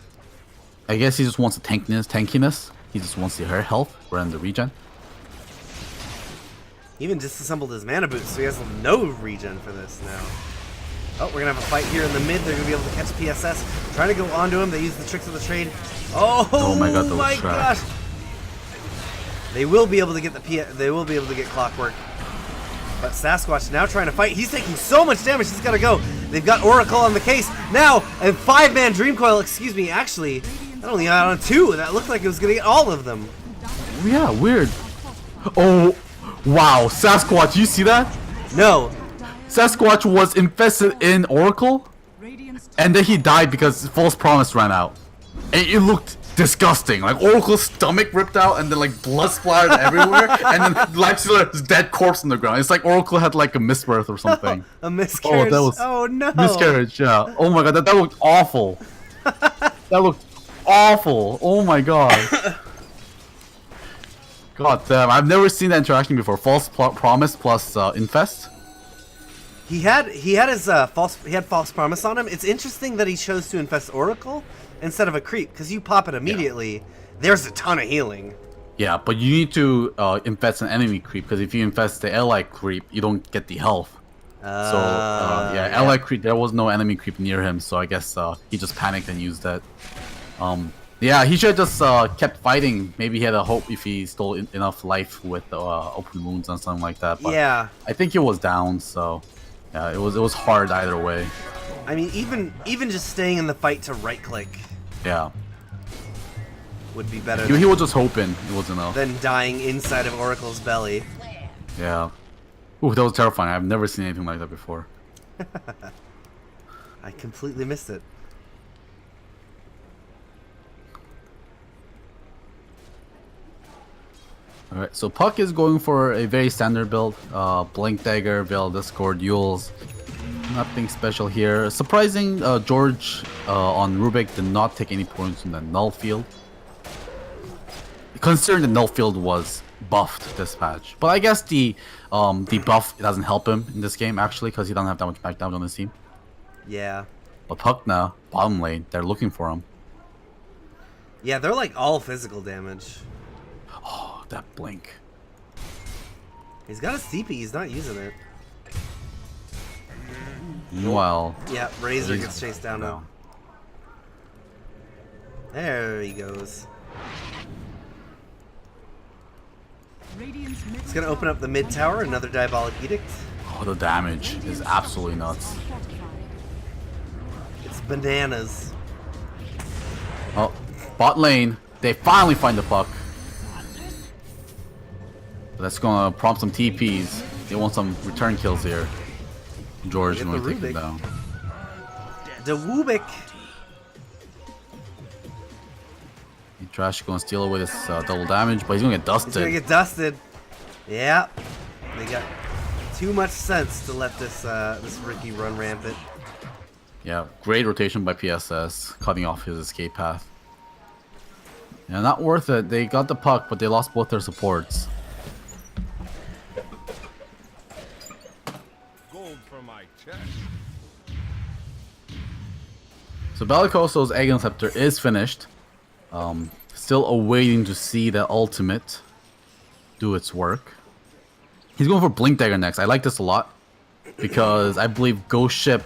I guess he just wants the tankiness. He just wants the hair health rather than the regen. Even disassembled his mana boots, so he has no regen for this now. Oh, we're gonna have a fight here in the mid. They're gonna be able to catch PSS. Trying to go onto him. They use the tricks of the trade. Oh my god, my gosh! They will be able to get They will be able to get Clockwork. But Sasquatch now trying to fight. He's taking so much damage. He's gotta go. They've got Oracle on the case now, and 5-man Dream Coil. Excuse me. Actually, I only got on 2. That looked like it was gonna get all of them. Yeah, weird. Oh, wow. Sasquatch, you see that? No. Sasquatch was infested in Oracle, and then he died because False Promise ran out. And it looked disgusting. Like Oracle's stomach ripped out, and then like blood splattered everywhere, and then Laxula's dead corpse on the ground. It's like Oracle had like a misbirth or something. A miscarriage. Oh, no. Miscarriage, yeah. Oh my god, that looked awful. That looked awful. Oh my god. God damn, I've never seen that interaction before. False Promise plus Infest. He had false promise on him. It's interesting that he chose to infest Oracle instead of a creep, because you pop it immediately. Yeah. There's a ton of healing. Yeah, but you need to infest an enemy creep, because if you infest the ally creep, you don't get the health. Ally creep, there was no enemy creep near him, so I guess he just panicked and used that. Yeah, he should have just kept fighting. Maybe he had a hope if he stole enough life with open wounds and something like that. But yeah, I think he was down, so yeah, it was hard either way. I mean, even just staying in the fight to right click. Yeah. would be better He was just hoping it wasn't enough. than dying inside of Oracle's belly. Yeah. Ooh, that was terrifying. I've never seen anything like that before. I completely missed it. Alright, so Puck is going for a very standard build. Blink Dagger, Veil Discord, Yules. Nothing special here. Surprising, George on Rubik did not take any points from the null field. Considering the null field was buffed this patch. But I guess the buff doesn't help him in this game actually because he doesn't have that much back damage on his team. Yeah. But Puck now, bottom lane, they're looking for him. Yeah, they're like all physical damage. Oh, that blink. He's got a CP, he's not using it. Meanwhile, Yeah, Razor gets chased down now. There he goes. Radiant's middle It's gonna open up the mid tower, another Diabolic Edict. Oh, the damage is absolutely nuts. It's bananas. Oh, bot lane. They finally find the Puck. That's gonna prompt some TPs. They want some return kills here. George is Get going the to take him Rubik. down. The Wubik. Trash gonna steal away this double damage, but he's gonna get dusted. He's gonna get dusted. Yeah. They got too much sense to let this this Ricky run rampant. Yeah, great rotation by PSS, cutting off his escape path. Yeah, not worth it. They got the Puck, but they lost both their supports. Gold for my chest. So Bellicoso's Egg Scepter is finished. Still awaiting to see the ultimate do its work. He's going for Blink Dagger next. I like this a lot because I believe Ghost Ship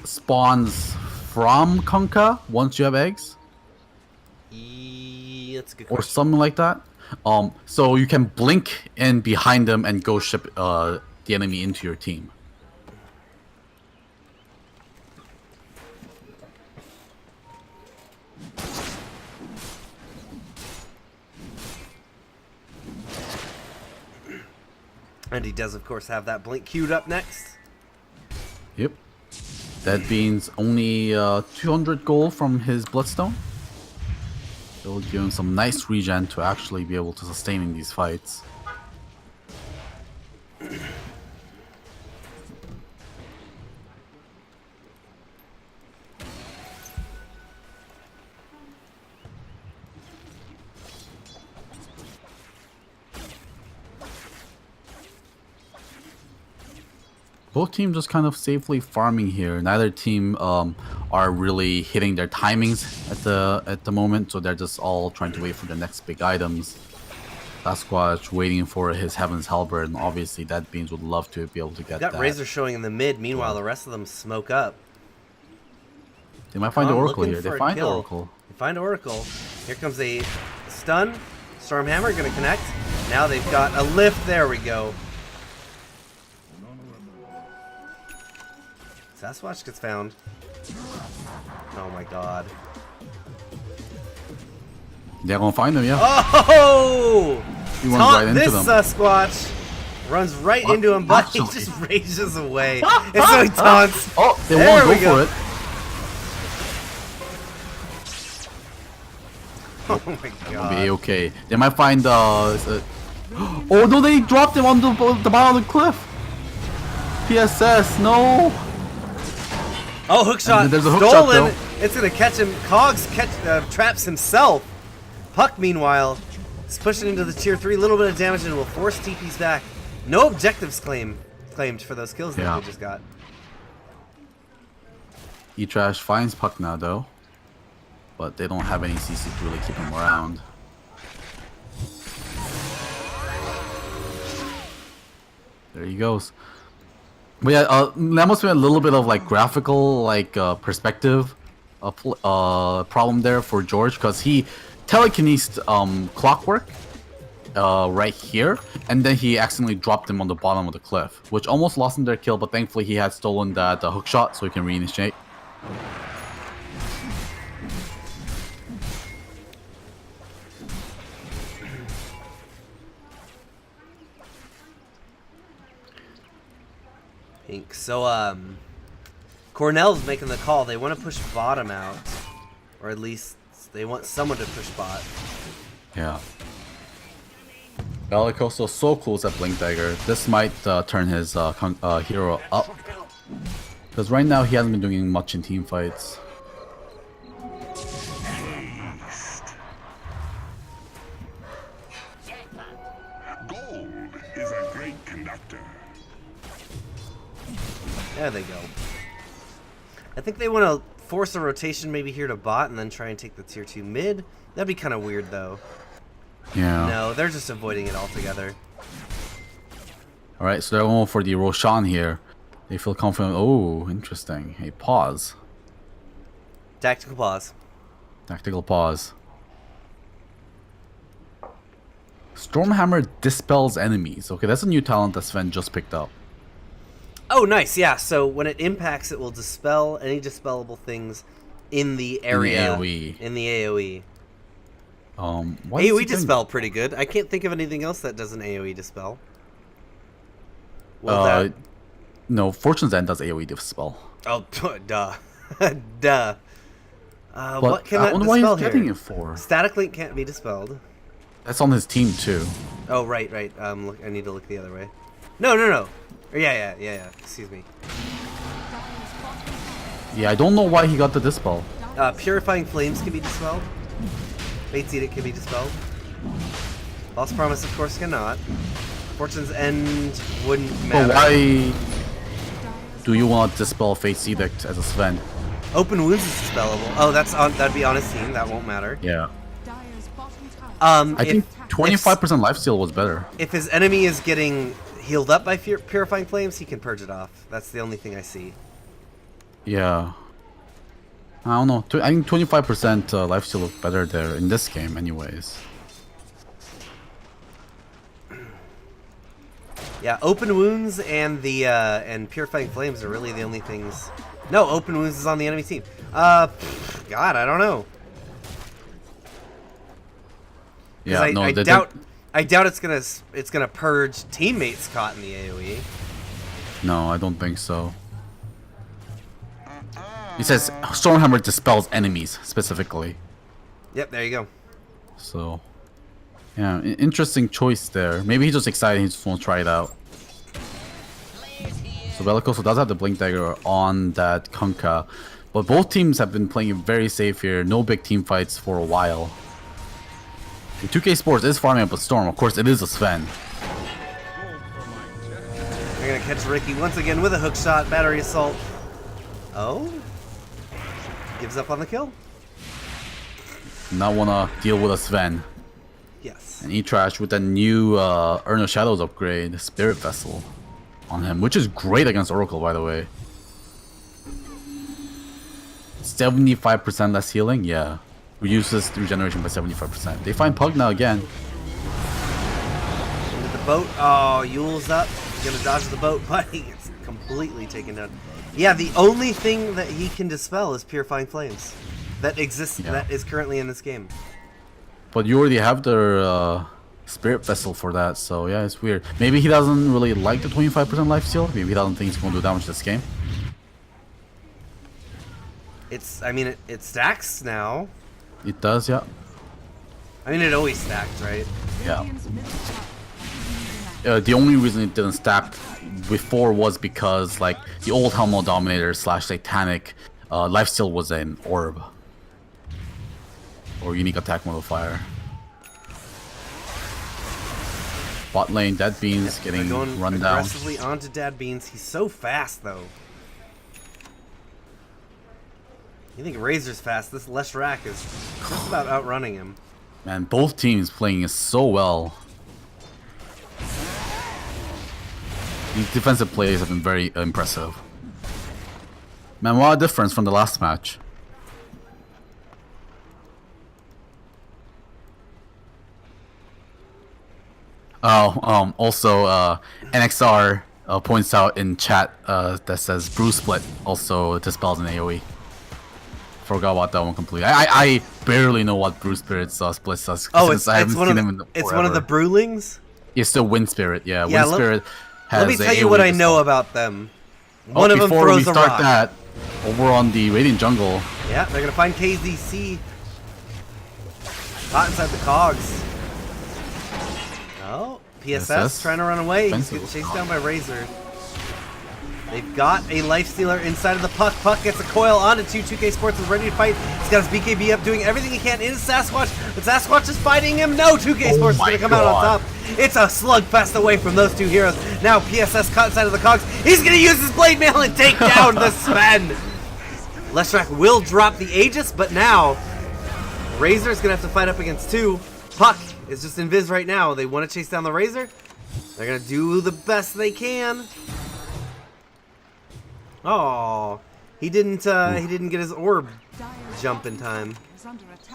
spawns from Kunkka once you have eggs That's a good or question. something like that. So you can blink in behind them and Ghost Ship the enemy into your team. And he does, of course, have that blink queued up next. Yep. That means only 200 gold from his Bloodstone. It'll give him some nice regen to actually be able to sustain in these fights. Both teams just kind of safely farming here. Neither team are really hitting their timings at the moment, so they're just all trying to wait for the next big items. Sasquatch waiting for his Heaven's Halberd, and obviously Dead Beans would love to be able to get Got that. Razor showing in the mid. Meanwhile, the rest of them smoke up. They might find the Kong Oracle looking here. They for a find the kill. Oracle. They find Oracle. Here comes a stun. Stormhammer gonna connect. Now they've got a lift. There we go. Sasquatch gets found. Oh my god. They're gonna find him, yeah. Oh! He runs right into this them. Sasquatch runs right What? into him, but he Actually. just rages away. And so he taunts. Oh, they There won't we go go. for it. Oh my It'll god. be okay. They might find oh no, they dropped him on the bottom of the cliff. PSS, no. Oh, hookshot There's a hook stolen. shot, It's gonna catch him. Cogs traps himself. Puck, meanwhile, is pushing into the tier 3. A little bit of damage and will force TP's back. No objectives claimed for those kills that Yeah. they just got. E-Trash finds Puck now though, but they don't have any CC to really keep him around. There he goes. But yeah, that must be a little bit of like graphical perspective problem there for George, because he telekinesed Clockwork right here, and then he accidentally dropped him on the bottom of the cliff, which almost lost him their kill, but thankfully he had stolen that hook shot so he can reinitiate. Ink. So, Cornell's making the call. They want to push bottom out. Or at least they want someone to push bot. Yeah. Bellicoso so close at Blink Dagger. This might turn his hero up. Because right now he hasn't been doing much in team fights. Gold is a great conductor. There they go. I think they want to force a rotation maybe here to bot and then try and take the tier 2 mid. That'd be kind of weird though. Yeah. No, they're just avoiding it altogether. Alright, so they're going for the Roshan here. They feel confident. Oh, interesting. A pause. Tactical pause. Tactical pause. Stormhammer dispels enemies. Okay, that's a new talent that Sven just picked up. Oh, nice. Yeah, so when it impacts, it will dispel any dispellable things in the area. In the AoE. What is AoE the dispel pretty good. I can't think of anything else that does an AoE dispel. Well, no, Fortune's End does AoE dispel. Oh, duh. Duh. What can I that wonder why dispel he's getting here? it for. Static Link can't be dispelled. That's on his team too. Oh, right. Look, I need to look the other way. No. Yeah. Excuse me. Yeah, I don't know why he got the dispel. Purifying Flames can be dispelled. Fate's Edict can be dispelled. Lost Promise, of course, cannot. Fortune's End wouldn't matter. But why do you want to dispel Fate's Edict as a Sven? Open Wounds is dispellable. Oh, that'd be on his team. That won't matter. Yeah. Dire's bottom tower. I think 25% lifesteal was better. If his enemy is getting healed up by Purifying Flames, he can purge it off. That's the only thing I see. Yeah. I don't know. I think 25% lifesteal looked better there in this game anyways. Yeah, Open Wounds and the and Purifying Flames are really the only things. No, Open Wounds is on the enemy team. God, I don't know. Yeah, I doubt it's gonna purge teammates caught in the AoE. No, I don't think so. He says Stormhammer dispels enemies specifically. Yep, there you go. So, yeah, interesting choice there. Maybe he's just excited. He just want to try it out. So Bellicoso does have the Blink Dagger on that Kunkka, but both teams have been playing very safe here. No big team fights for a while. And 2K Sports is farming up a Storm. Of course, it is a Sven. They're gonna catch Ricky once again with a hook shot, battery assault. Oh, gives up on the kill. Not wanna deal with a Sven. Yes. And E-Trash with the new Urn of Shadows upgrade, Spirit Vessel, on him, which is great against Oracle, by the way. 75% less healing, yeah. Reduces regeneration by 75%. They find Pug now again. Into the boat. Oh, Yule's up. He's gonna dodge the boat, but he gets completely taken down. Yeah, the only thing that he can dispel is Purifying Flames. That exists. Yeah. That is currently in this game. But you already have their Spirit Vessel for that, so yeah, it's weird. Maybe he doesn't really like the 25% lifesteal. Maybe he doesn't think he's going to do damage this game. I mean, it stacks now. It does, yeah. I mean, it always stacked, right? Yeah. Radiant's middle tower. The only reason it didn't stack before was because, like, the old Helmo Dominator / Satanic lifesteal was an orb. Or unique attack modifier. Bot lane, Dead Beans getting They're going run down. aggressively onto Dad Beans. He's so fast, though. You think Razor's fast? This Leshrac is just about outrunning him. Man, both teams playing so well. These defensive plays have been very impressive. Man, what a difference from the last match. Oh, also, NXR points out in chat that says Brew Split also dispels an AoE. Forgot about that one completely. I barely know what Brew Spirit's splits does. Oh, I haven't seen them in it's one of the Brewlings? It's still Wind Spirit, yeah. Yeah, Wind Spirit has Let me tell you what I know about them. One of them before we throws a start rock. that, over on the Radiant jungle, Yeah, they're gonna find KZC. Caught inside the cogs. Oh, PSS trying to run away. He's getting chased down by Razor. They've got a Lifestealer inside of the Puck. Puck gets a coil onto 2K Sports is ready to fight. He's got his BKB up, doing everything he can into Sasquatch, but Sasquatch is fighting him. No, 2K Sports is going to come out on top. It's a slugfest away from those two heroes. Now PSS caught inside of the cogs. He's going to use his Blade Mail and take down the Sven. Leshrac will drop the Aegis, but now Razor's going to have to fight up against two. Puck is just invis right now. They want to chase down the Razor. They're going to do the best they can. Oh, he didn't get his orb jump in time.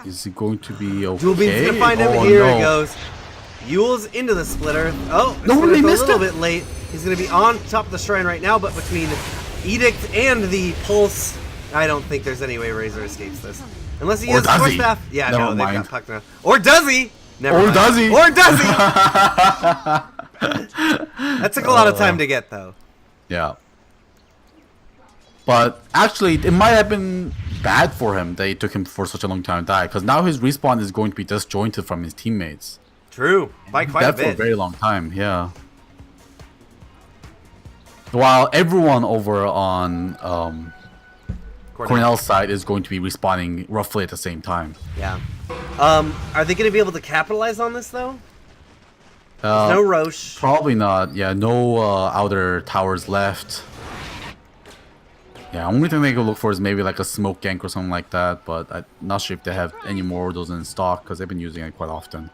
is it going to be okay? Julbean's gonna find him. Here it goes. Yule's into the splitter. Oh, it's No, they a missed little it. bit late. He's gonna be on top of the shrine right now, but between Edict and the Pulse, I don't think there's any way Razor escapes this. Unless he Or has does Force he? Staff. Yeah, Never no, they've mind. got Puck now. Or does he? Never Or mind. does he? Or does he? That took a lot of time to get, though. Yeah. But actually, it might have been bad for him that it took him for such a long time to die, because now his respawn is going to be disjointed from his teammates. True. By quite a That for a bit. very long time, yeah. While everyone over on Cornell's side is going to be respawning roughly at the same time. Yeah. Are they going to be able to capitalize on this, though? No Roche. Probably not. Yeah, no outer towers left. Yeah, only thing they could look for is maybe like a smoke gank or something like that, but I'm not sure if they have any more of those in stock because they've been using it quite often.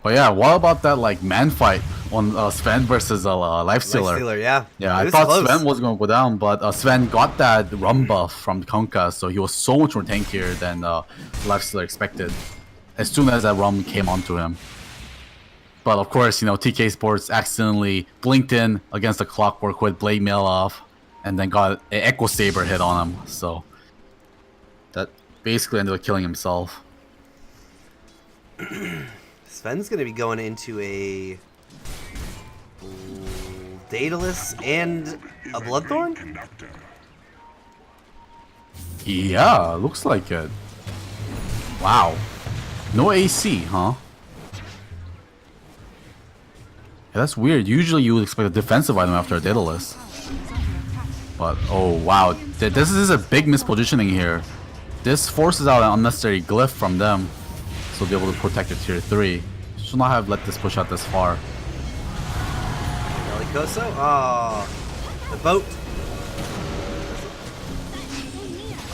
But yeah, what about that like man fight on Sven versus Lifestealer? Lifestealer, yeah. Yeah, It I was thought close. Sven was going to go down, but Sven got that rum buff from Konka, so he was so much more tankier than Lifestealer expected as soon as that rum came onto him. But of course, you know, TK Sports accidentally blinked in against the Clockwork with Blade Mail off, and then got an Echo Saber hit on him, so that basically ended up killing himself. Sven's going to be going into a Daedalus and a Bloodthorn? Conductor. Yeah, looks like it. Wow. No AC, huh? Yeah, that's weird. Usually you would expect a defensive item after a Daedalus. But, oh wow. This is a big mispositioning here. This forces out an unnecessary glyph from them. So they'll be able to protect the tier 3. Should not have let this push out this far. Delicoso? Oh, the boat.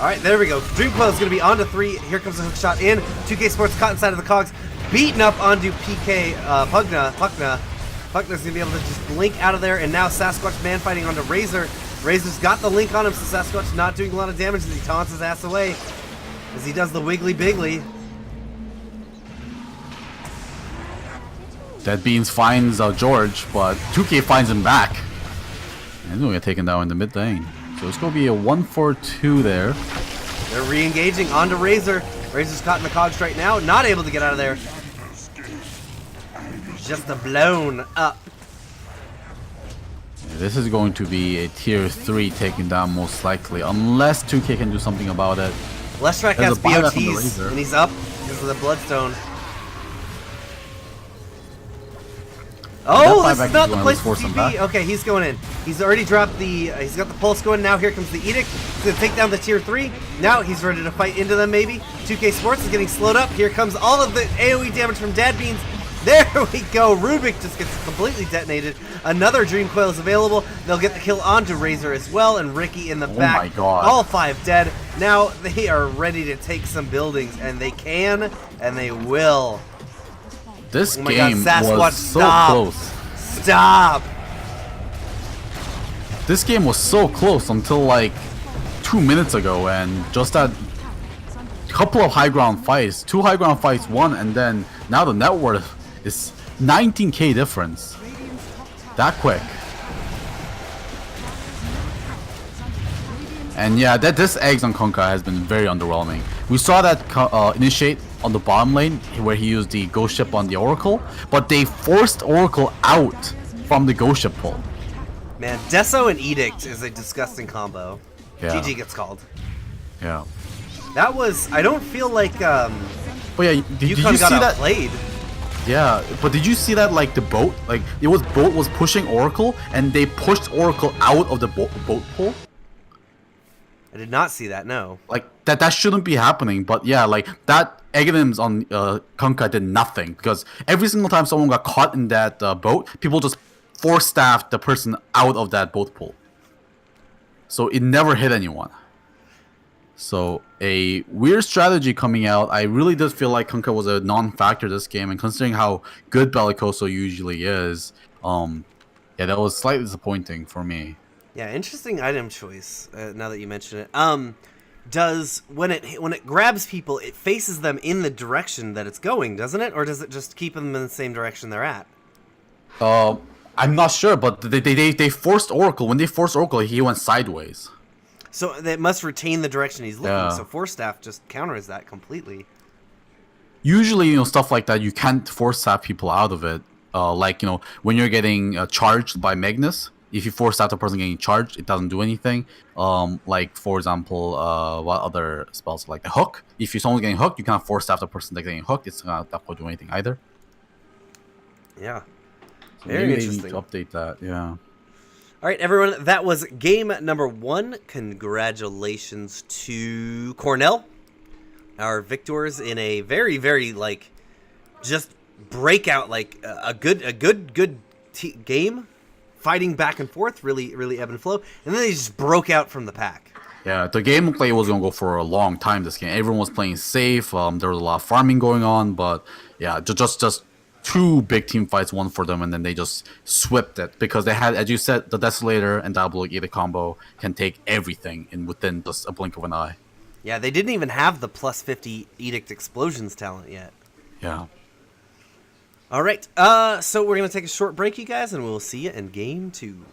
Alright, there we go. Dreamcoil is going to be onto 3. Here comes the hook shot in. 2K Sports caught inside of the cogs. Beaten up onto PK Pugna. Pugna's going to be able to just blink out of there. And now Sasquatch man fighting onto Razor. Razor's got the link on him, so Sasquatch not doing a lot of damage as he taunts his ass away. As he does the Wiggly Biggly. Dead Beans finds George, but 2K finds him back. And he's going to get taken down in the mid lane. So it's going to be a 1-4-2 there. They're re-engaging onto Razor. Razor's caught in the cogs right now, not able to get out of there. Just a blown up. Yeah, this is going to be a tier 3 taken down most likely, unless 2K can do something about it. Leshrac There's has a buyback from the BOTs, Razor. and he's up because of the Bloodstone. Oh, That this buyback is not is the gonna place to force him TP. back. Okay, he's going in. He's already dropped the, he's got the pulse going. Now here comes the Edict. He's going to take down the tier 3. Now he's ready to fight into them maybe. 2K Sports is getting slowed up. Here comes all of the AoE damage from Dad Beans. There we go. Rubik just gets completely detonated. Another Dream Coil is available. They'll get the kill onto Razor as well, and Ricky in the back. my God. All 5 dead. Now they are ready to take some buildings, and they can, and they will. This Oh my God, game Sasquatch, was so stop. close. Stop! This game was so close until like 2 minutes ago, and just that couple of high ground fights, 2 high ground fights won, and then now the net worth is 19k difference. That quick. And yeah, this eggs on Konka has been very underwhelming. We saw that initiate on the bottom lane where he used the ghost ship on the Oracle, but they forced Oracle out from the ghost ship pull. Man, Deso and Edict is a disgusting combo. Yeah. GG gets called. Yeah. That was... I don't feel like But yeah, did you UConn see got that? outplayed. Yeah, but did you see that, like, the boat? Like, boat was pushing Oracle, and they pushed Oracle out of the boat pull? I did not see that, no. Like, that shouldn't be happening, but yeah, like, that Aghanim's on Kunkka did nothing, because every single time someone got caught in that boat, people just force-staffed the person out of that boat pool. So it never hit anyone. So a weird strategy coming out. I really did feel like Kunkka was a non-factor this game, and considering how good Bellicoso usually is, yeah, that was slightly disappointing for me. Yeah, interesting item choice. Now that you mention it, does when it grabs people, it faces them in the direction that it's going, doesn't it, or does it just keep them in the same direction they're at? I'm not sure, but they forced Oracle. When they forced Oracle, he went sideways. So they must retain the direction he's looking. Yeah. So Force Staff just counters that completely. Usually, stuff like that, you can't force staff people out of it. Like, when you're getting charged by Magnus, if you force staff the person getting charged, it doesn't do anything. Like, for example, what other spells? Like the hook. If someone's getting hooked, you cannot force staff the person that's getting hooked. It's not going to do anything either. Yeah. So Very maybe they need interesting. to update that, yeah. All right, everyone, that was game number 1. Congratulations to Cornell, our victors in a very, very, like, just breakout, like, a good game, fighting back and forth, really, really ebb and flow, and then they just broke out from the pack. Yeah, the game looked like it was going to go for a long time this game. Everyone was playing safe, there was a lot of farming going on, but yeah, just 2 big team fights won for them, and then they just swept it because they had, as you said, the Desolator and Diabolic Edict combo can take everything within just a blink of an eye. Yeah, they didn't even have the plus 50 Edict Explosions talent yet. Yeah. All right, so we're going to take a short break, you guys, and we'll see you in game 2.